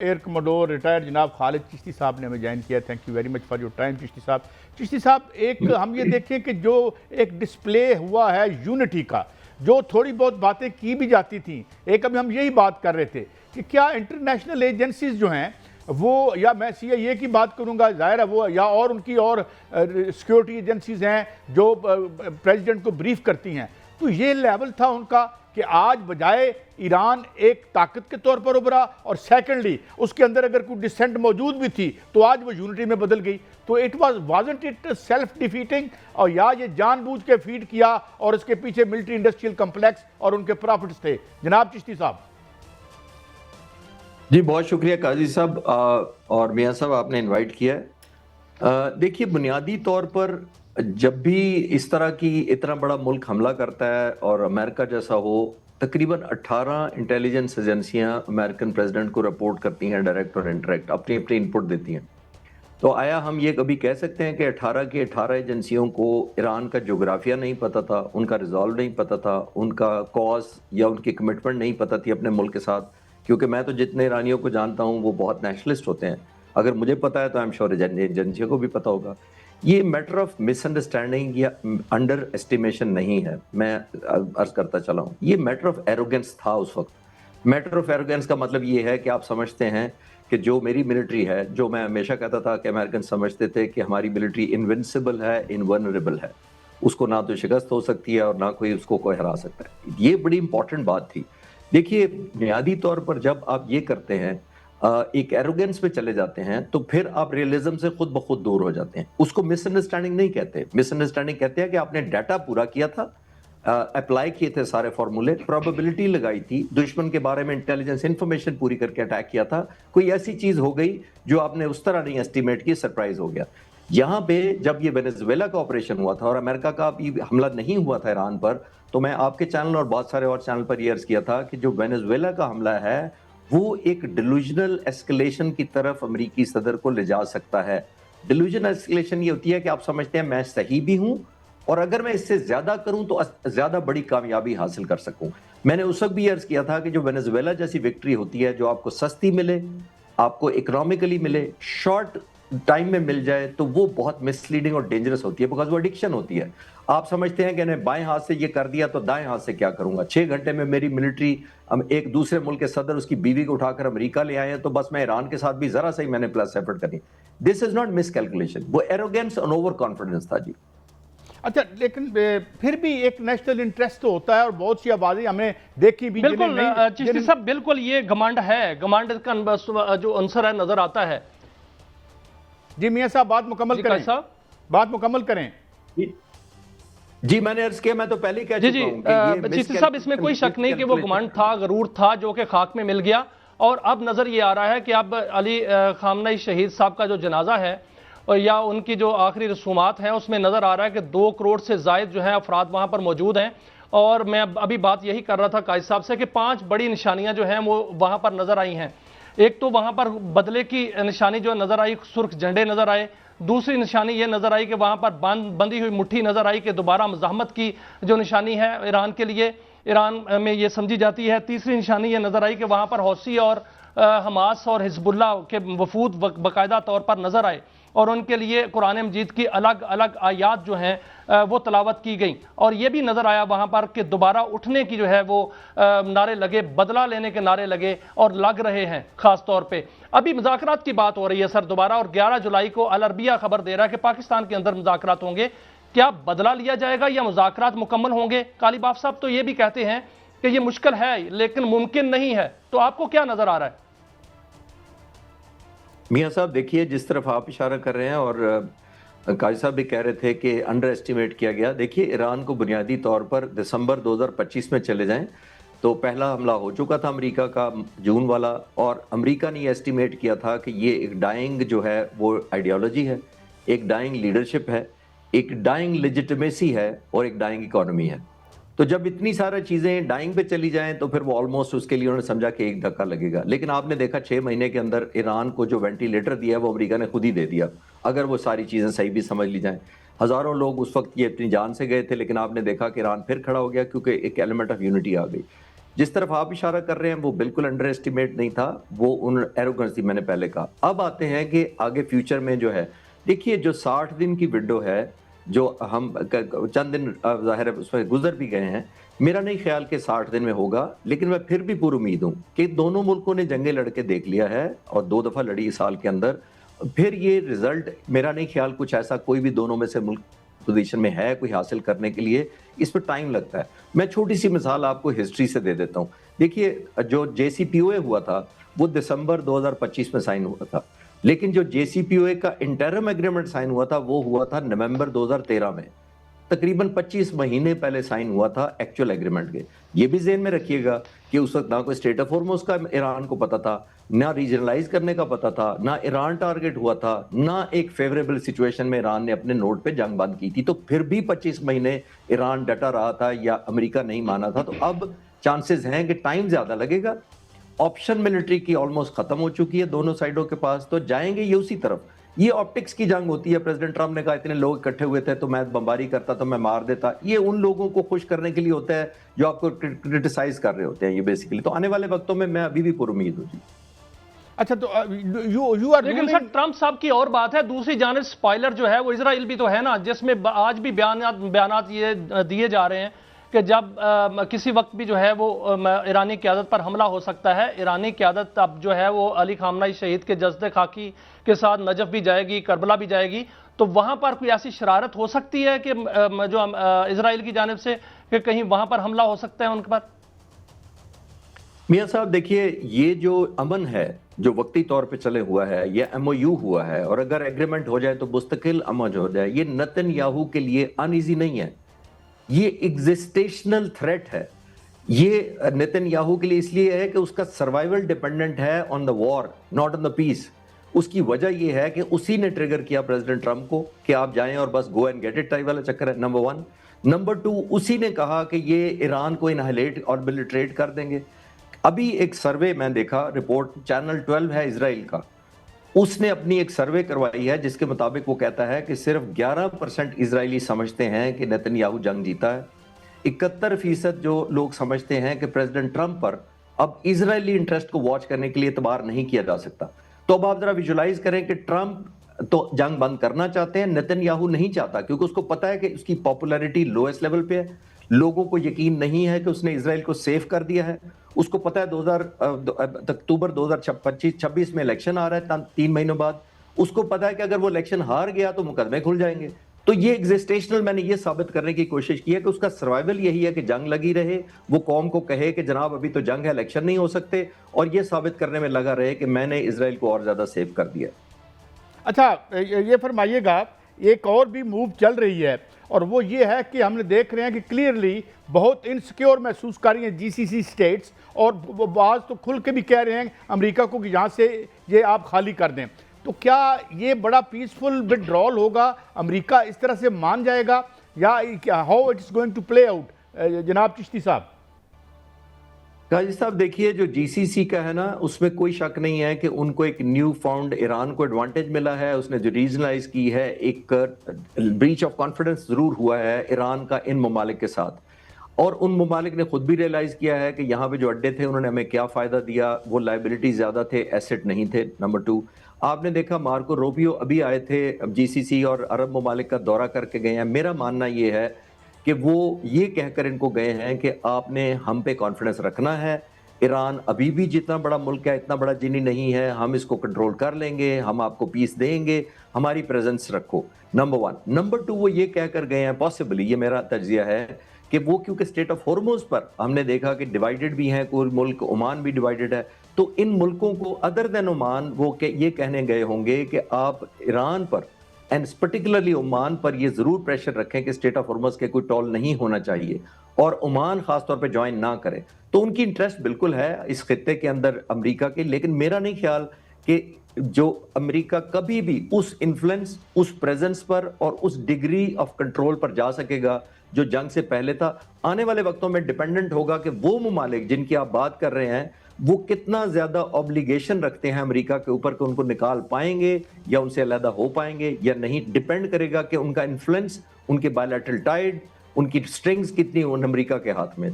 Air commodore retired जनाब खालिद चिश्ती साहब ने हमें ज्वाइन किया। Thank you very much for your time Chishti साहब। चिश्ती साहब, एक हम ये देखें कि जो एक डिस्प्ले हुआ है यूनिटी का, जो थोड़ी बहुत बातें की भी जाती थी, एक अभी हम यही बात कर रहे थे कि क्या इंटरनेशनल एजेंसीज जो हैं वो, या मैं CIA की बात करूंगा, ज़ाहिर है वो, या और उनकी और सिक्योरिटी एजेंसीज हैं जो प्रेसिडेंट को ब्रीफ करती हैं, तो ये लेवल था उनका कि आज बजाय ईरान एक ताकत के तौर पर उभरा और सेकेंडली उसके अंदर अगर कोई डिसेंट मौजूद भी थी तो आज वो यूनिटी में बदल गई। तो it wasn't it self defeating, और या ये जानबूझ के फीड किया और इसके पीछे मिलिट्री इंडस्ट्रियल कम्प्लेक्स और उनके प्रॉफिट्स थे? जनाब चिश्ती साहब। जी बहुत शुक्रिया काजी साहब और मियां साहब, आपने इनवाइट किया है। देखिए, बुनियादी तौर पर जब भी इस तरह की इतना बड़ा मुल्क हमला करता है और अमेरिका जैसा हो, तकरीबन 18 इंटेलिजेंस एजेंसियां अमेरिकन प्रेसिडेंट को रिपोर्ट करती हैं, डायरेक्ट और इनडायरेक्ट अपनी अपनी इनपुट देती हैं। तो आया हम ये कभी कह सकते हैं कि 18 की 18 एजेंसियों को ईरान का जोग्राफिया नहीं पता था, उनका रिजॉल्व नहीं पता था, उनका कॉज या उनकी कमिटमेंट नहीं पता थी अपने मुल्क के साथ? क्योंकि मैं तो जितने ईरानियों को जानता हूँ वो बहुत नेशनलिस्ट होते हैं। अगर मुझे पता है तो आई एम श्योर एजेंसियों को भी पता होगा। ये मैटर ऑफ मिसअंडरस्टैंडिंग या अंडर एस्टिमेशन नहीं है, मैं अर्ज करता चला हूँ, ये मैटर ऑफ एरोगेंस था उस वक्त। मैटर ऑफ एरोगेंस का मतलब ये है कि आप समझते हैं कि जो मेरी मिलिट्री है, जो मैं हमेशा कहता था कि अमेरिकन समझते थे कि हमारी मिलिट्री इनविंसिबल है, इनवल्नरेबल है, उसको ना तो शिकस्त हो सकती है और ना कोई उसको कोई हरा सकता है। ये बड़ी इंपॉर्टेंट बात थी। देखिए, बुनियादी तौर पर जब आप ये करते हैं, एक एरोगेंस पे चले जाते हैं, तो फिर आप रियलिज्म से खुद ब खुद दूर हो जाते हैं। उसको मिसअंडरस्टैंडिंग नहीं कहते, मिसअंडरस्टैंडिंग कहते हैं कि आपने डाटा पूरा किया था, अप्लाई किए थे सारे फॉर्मूले, प्रोबेबिलिटी लगाई थी, दुश्मन के बारे में इंटेलिजेंस इंफॉर्मेशन पूरी करके अटैक किया था, कोई ऐसी चीज हो गई जो आपने उस तरह नहीं एस्टिमेट की, सरप्राइज हो गया। यहाँ पे जब ये वेनेजुएला का ऑपरेशन हुआ था और अमेरिका का भी हमला नहीं हुआ था ईरान पर, तो मैं आपके चैनल और बहुत सारे और चैनल पर ये अर्ज किया था कि जो वेनेजुएला का हमला है वो एक डिल्यूजनल एस्केलेशन की तरफ अमेरिकी सदर को ले जा सकता है। डिल्यूजनल एस्केलेशन ये होती है कि आप समझते हैं मैं सही भी हूं और अगर मैं इससे ज्यादा करूं तो ज्यादा बड़ी कामयाबी हासिल कर सकूं। मैंने उस वक्त भी अर्ज किया था कि जो वेनेजुएला जैसी विक्ट्री होती है, जो आपको सस्ती मिले, आपको इकोनॉमिकली मिले, शॉर्ट टाइम में मिल जाए, तो वो बहुत मिसलीडिंग और डेंजरस होती है, बिकॉज वो एडिक्शन होती है। आप समझते हैं कि मैंने बाएं हाथ से ये कर दिया तो दाएं हाथ से क्या करूंगा। 6 घंटे में मेरी मिलिट्री, एक दूसरे मुल्क के सदर उसकी बीवी को उठाकर अमेरिका ले आए हैं, तो बस मैं ईरान के साथ भी जरा सा ही मैंने प्लस एफर्ट करनी। This is not miss calculation, वो एरोगेंस और ओवर कॉन्फिडेंस था जी। अच्छा, लेकिन फिर भी एक नेशनल इंटरेस्ट तो होता है और बहुत सी आबादी हमने देखी भी। बिल्कुल चिश्ती साहब, बिल्कुल ये घमंड है, घमंड का जो अंसर है नजर आता है। जी मियां साहब, बात मुकम्मल करें, बात मुकम्मल करें। जी मैंने अर्ज किया, मैं तो पहले ही कह चुका हूं कि ये चिश्ती साहब, इसमें कोई शक नहीं कि वो घमंड था, गरूर था, जो कि खाक में मिल गया। और अब नजर ये आ रहा है कि अब अली खामनेई शहीद साहब का जो जनाजा है और या उनकी जो आखिरी रसूमात हैं, उसमें नजर आ रहा है कि 2 करोड़ से जायद जो है अफराद वहां पर मौजूद हैं। और मैं अभी बात यही कर रहा था काजी साहब से कि 5 बड़ी निशानियां जो हैं वो वहां पर नजर आई हैं। एक तो वहां पर बदले की निशानी जो नजर आई, सुर्ख झंडे नजर आए। दूसरी निशानी ये नजर आई कि वहां पर बंधी हुई मुट्ठी नजर आई कि दोबारा मज़ाहमत की जो निशानी है ईरान के लिए, ईरान में ये समझी जाती है। तीसरी निशानी ये नजर आई कि वहां पर हौसी और हमास और हिजबुल्लाह के वफूद बाकायदा तौर पर नजर आए और उनके लिए कुरान मजीद की अलग अलग आयात जो हैं वो तलावत की गई। और ये भी नजर आया वहां पर कि दोबारा उठने की जो है वो नारे लगे, बदला लेने के नारे लगे और लग रहे हैं। खास तौर पे अभी मुज़ाकरात की बात हो रही है सर दोबारा, और 11 जुलाई को अल अरबिया खबर दे रहा है कि पाकिस्तान के अंदर मुज़ाकरात होंगे। क्या बदला लिया जाएगा या मुज़ाकरात मुकम्मल होंगे? कालीबाफ साहब तो ये भी कहते हैं कि ये मुश्किल है लेकिन मुमकिन नहीं है, तो आपको क्या नजर आ रहा है? मियां साहब देखिए, जिस तरफ आप इशारा कर रहे हैं और काजी साहब भी कह रहे थे कि अंडर एस्टिमेट किया गया। देखिए, ईरान को बुनियादी तौर पर दिसंबर 2025 में चले जाएं तो पहला हमला हो चुका था अमेरिका का, जून वाला, और अमेरिका ने एस्टिमेट किया था कि ये एक डाइंग जो है वो आइडियोलॉजी है, एक डाइंग लीडरशिप है, एक डाइंग लेजिटिमेसी है और एक डाइंग इकोनॉमी है। तो जब इतनी सारी चीजें डाइंग पे चली जाएं तो फिर वो ऑलमोस्ट उसके लिए उन्होंने समझा कि एक धक्का लगेगा। लेकिन आपने देखा 6 महीने के अंदर ईरान को जो वेंटिलेटर दिया है वो अमेरिका ने खुद ही दे दिया, अगर वो सारी चीजें सही भी समझ ली जाएं। हजारों लोग उस वक्त ये अपनी जान से गए थे, लेकिन आपने देखा कि ईरान फिर खड़ा हो गया क्योंकि एक एलिमेंट ऑफ यूनिटी आ गई। جس طرف آپ اشارہ کر رہے ہیں وہ بالکل انڈر اسٹیمیٹ نہیں تھا، وہ ان ایروگنسی میں نے پہلے کہا۔ اب آتے ہیں کہ آگے فیوچر میں جو ہے، دیکھیے جو 60 دن کی ونڈو ہے، جو ہم چند دن ظاہر ہے اس میں گزر بھی گئے ہیں، میرا نہیں خیال کہ 60 دن میں ہوگا، لیکن میں پھر بھی پر امید ہوں کہ دونوں ملکوں نے جنگیں لڑ کے دیکھ لیا ہے اور 2 دفعہ لڑی اس سال کے اندر، پھر یہ رزلٹ میرا نہیں خیال کچھ ایسا کوئی بھی دونوں میں سے ملک پوزیشن میں ہے کوئی حاصل کرنے کے لیے، اس پہ ٹائم لگتا ہے۔ میں چھوٹی سی مثال آپ کو ہسٹری سے دے دیتا ہوں۔ دیکھیے جو جے سی پی او اے ہوا تھا وہ دسمبر 2025 میں سائن ہوا تھا، لیکن جو جے سی پی او اے کا انٹرم ایگریمنٹ سائن ہوا تھا وہ ہوا تھا نومبر 2013 میں، تقریباً 25 مہینے پہلے سائن ہوا تھا ایکچوئل ایگریمنٹ کے۔ یہ بھی ذہن میں رکھیے گا کہ اس وقت نہ کوئی اسٹیٹ آف ہارموز کا ایران کو پتا تھا، نہ ریجنلائز کرنے کا پتا تھا، نہ ایران ٹارگٹ ہوا تھا، نہ ایک فیوریبل سچویشن میں ایران نے اپنے نوٹ پہ جنگ بند کی تھی، تو پھر بھی 25 مہینے ایران ڈٹا رہا تھا یا امریکہ نہیں مانا تھا۔ تو اب چانسز ہیں کہ ٹائم زیادہ لگے گا، آپشن ملٹری کی آلموسٹ ختم ہو چکی ہے دونوں سائڈوں کے پاس، تو جائیں گے یہ اسی طرف۔ یہ آپٹکس کی جنگ ہوتی ہے، پریزیڈنٹ ٹرمپ نے کہا اتنے لوگ اکٹھے ہوئے تھے تو میں بمباری کرتا تو میں مار دیتا، یہ ان لوگوں کو خوش کرنے کے لیے ہوتا ہے جو آپ کو کرٹیسائز کر رہے ہوتے ہیں یہ بیسیکلی۔ تو آنے والے وقتوں میں میں ابھی بھی پر امید ہوں جی۔ اچھا تو یو آر، لیکن سر ٹرمپ صاحب کی اور بات ہے، دوسری جانب سپائلر جو ہے وہ اسرائیل بھی تو ہے نا، جس میں آج بھی بیانات یہ دیے جا رہے ہیں کہ جب کسی وقت بھی جو ہے وہ ایرانی قیادت پر حملہ ہو سکتا ہے، ایرانی قیادت اب جو ہے وہ علی خامنہ شہید کے جسد خاکی کے ساتھ نجف بھی جائے گی، کربلا بھی جائے گی، تو وہاں پر کوئی ایسی شرارت ہو سکتی ہے کہ جو اسرائیل کی جانب سے کہ کہیں وہاں پر حملہ ہو سکتا ہے ان کے پر؟ میاں صاحب دیکھیے، یہ جو امن ہے جو وقتی طور پہ چلے ہوا ہے، یہ ایم او یو ہوا ہے، اور اگر ایگریمنٹ ہو جائے تو مستقل امن ہو جائے، یہ نتن یاہو کے لیے ان ایزی نہیں ہے، یہ ایگزسٹیشنل تھریٹ ہے۔ یہ نتن یاہو کے لیے اس لیے ہے کہ اس کا سروائیول ڈیپینڈنٹ ہے آن دا وار ناٹ آن دا پیس۔ اس کی وجہ یہ ہے کہ اسی نے ٹریگر کیا پریزیڈنٹ ٹرمپ کو کہ آپ جائیں اور بس go and get it type والا چکر ہے، نمبر 1۔ نمبر 2، اسی نے کہا کہ یہ ایران کو انہائلیٹ اور ملٹریٹ کر دیں گے۔ ابھی ایک سروے میں دیکھا، رپورٹ چینل 12 ہے اسرائیل کا، اس نے اپنی ایک سروے کروائی ہے جس کے مطابق وہ کہتا ہے کہ صرف 11% اسرائیلی سمجھتے ہیں کہ نتن یاہو جنگ جیتا ہے، 71% جو لوگ سمجھتے ہیں کہ پریزیڈنٹ ٹرمپ پر اب اسرائیلی انٹرسٹ کو واچ کرنے کے لیے اعتبار نہیں کیا جا سکتا۔ تو اب آپ ذرا ویژولائز کریں کہ ٹرمپ تو جنگ بند کرنا چاہتے ہیں، نتن یاہو نہیں چاہتا، کیونکہ اس کو پتا ہے کہ اس کی پاپولیرٹی لوئسٹ لیول پہ ہے، لوگوں کو یقین نہیں ہے کہ اس نے اسرائیل کو سیف کر دیا ہے۔ اس کو پتا ہے اکتوبر 2026 میں الیکشن آ رہا ہے 3 مہینوں بعد، اس کو پتا ہے کہ اگر وہ الیکشن ہار گیا تو مقدمے کھل جائیں گے۔ تو یہ ایگزسٹیشنل میں نے یہ ثابت کرنے کی کوشش کی ہے کہ اس کا سروائیول یہی ہے کہ جنگ لگی رہے، وہ قوم کو کہے کہ جناب ابھی تو جنگ ہے، الیکشن نہیں ہو سکتے، اور یہ ثابت کرنے میں لگا رہے کہ میں نے اسرائیل کو اور زیادہ سیف کر دیا۔ اچھا یہ فرمائیے گا، ایک اور بھی موو چل رہی ہے اور وہ یہ ہے کہ ہم نے دیکھ رہے ہیں کہ کلیئرلی بہت انسیکیور محسوس کر رہی ہیں جی سی سی اسٹیٹس، اور بعض تو کھل کے بھی کہہ رہے ہیں امریکہ کو کہ یہاں سے یہ آپ خالی کر دیں۔ تو کیا یہ بڑا پیسفل وڈرال ہوگا، امریکہ اس طرح سے مان جائے گا، یا how it is going to play out? جناب چشتی صاحب۔ قاضی صاحب دیکھیے، جو جی سی سی کا ہے نا، اس میں کوئی شک نہیں ہے کہ ان کو ایک نیو فاؤنڈ ایران کو ایڈوانٹیج ملا ہے، اس نے جو ریجنلائز کی ہے، ایک بریچ آف کانفیڈنس ضرور ہوا ہے ایران کا ان ممالک کے ساتھ، اور ان ممالک نے خود بھی ریئلائز کیا ہے کہ یہاں پہ جو اڈے تھے انہوں نے ہمیں کیا فائدہ دیا، وہ لائبلٹی زیادہ تھے، ایسٹ نہیں تھے۔ نمبر 2، آپ نے دیکھا مارکو روبیو ابھی آئے تھے جی سی سی اور عرب ممالک کا دورہ کر کے گئے ہیں۔ میرا ماننا یہ ہے کہ وہ یہ کہہ کر ان کو گئے ہیں کہ آپ نے ہم پہ کانفیڈنس رکھنا ہے، ایران ابھی بھی جتنا بڑا ملک ہے اتنا بڑا جنی نہیں ہے، ہم اس کو کنٹرول کر لیں گے، ہم آپ کو پیس دیں گے، ہماری پریزنس رکھو، نمبر 1۔ نمبر 2، وہ یہ کہہ کر گئے ہیں، پاسبلی یہ میرا تجزیہ ہے کہ وہ کیونکہ اسٹیٹ آف ہارموز پر ہم نے دیکھا کہ ڈیوائیڈڈ بھی ہیں، کوئی ملک عمان بھی ڈیوائیڈڈ ہے، تو ان ملکوں کو ادر دین عمان وہ یہ کہنے گئے ہوں گے کہ آپ ایران پر اینڈ پرٹیکولرلی عمان پر یہ ضرور پریشر رکھیں کہ اسٹیٹ آف ہارموز کے کوئی ٹول نہیں ہونا چاہیے، اور عمان خاص طور پہ جوائن نہ کرے۔ تو ان کی انٹرسٹ بالکل ہے اس خطے کے اندر امریکہ کے، لیکن میرا نہیں خیال کہ جو امریکہ کبھی بھی اس انفلوئنس، اس پریزنس پر اور اس ڈگری آف کنٹرول پر جا سکے گا جو جنگ سے پہلے تھا۔ آنے والے وقتوں میں ڈیپینڈنٹ ہوگا کہ وہ ممالک جن کی آپ بات کر رہے ہیں وہ کتنا زیادہ اوبلیگیشن رکھتے ہیں امریکہ کے اوپر کہ ان کو نکال پائیں گے یا ان سے علیحدہ ہو پائیں گے یا نہیں، ڈیپینڈ کرے گا کہ ان کا انفلوئنس، ان کے بائیلیٹرل ٹائیڈ، ان کی سٹرنگز کتنی ان امریکہ کے ہاتھ میں۔